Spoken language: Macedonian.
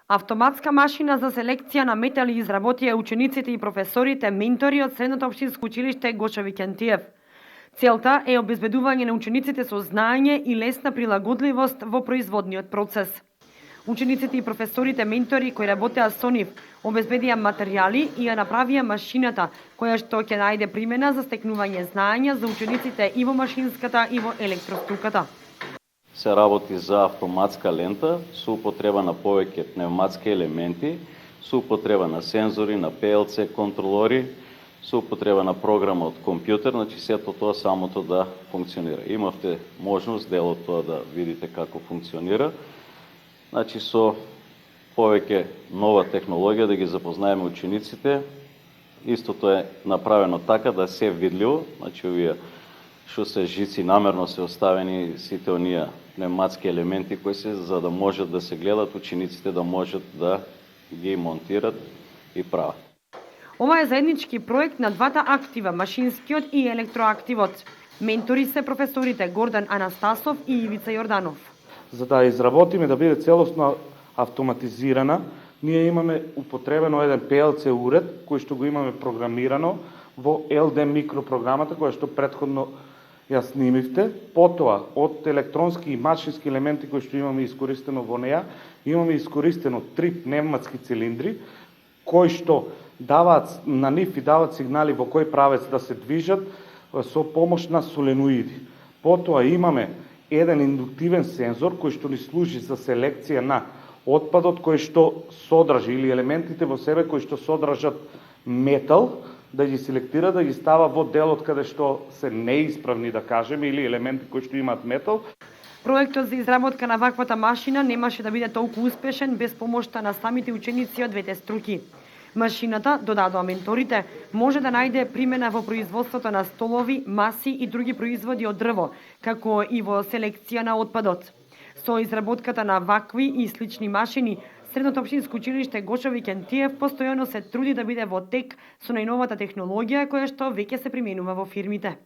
Автоматска машина за селекција на метали изработија учениците и професорите ментори од Средното општинско училиште Гошо Викентиев. Целта е обезбедување на учениците со знаење и лесна прилагодливост во производниот процес. Учениците и професорите ментори кои работеа со нив обезбедија материјали и ја направија машината која што ќе најде примена за стекнување знаења за учениците и во машинската и во електроструката. Се работи за автоматска лента со употреба на повеќе пневматски елементи, со употреба на сензори, на PLC контролори, со употреба на програма од компјутер, значи сето тоа самото да функционира. Имавте можност дел од тоа да видите како функционира. Значи со повеќе нова технологија да ги запознаеме учениците. Истото е направено така да се видливо, значи овие што се жици намерно се оставени сите оние пневматски елементи кои се за да можат да се гледат учениците да можат да ги монтират и прават. Ова е заеднички проект на двата актива, машинскиот и електроактивот. Ментори се професорите Гордан Анастасов и Ивица Јорданов. За да изработиме да биде целосно автоматизирана, ние имаме употребено еден PLC уред кој што го имаме програмирано во LD микропрограмата која што претходно ја снимивте. Потоа од електронски и машински елементи кои што имаме искористено во неа, имаме искористено 3 пневматски цилиндри кои што даваат на нив и даваат сигнали во кој правец да се движат со помош на соленоиди. Потоа имаме еден индуктивен сензор кој што ни служи за селекција на отпадот кој што содржи или елементите во себе кои што содржат метал, да ги селектира, да ги става во делот каде што се неисправни, да кажеме, или елементи кои што имаат метал. Проектот за изработка на ваквата машина немаше да биде толку успешен без помошта на самите ученици од двете струки. Машината, додадоа менторите, може да најде примена во производството на столови, маси и други производи од дрво, како и во селекција на отпадот. Со изработката на вакви и слични машини, Средното општинско училиште Гошо Викентиев постојано се труди да биде во тек со најновата технологија која што веќе се применува во фирмите.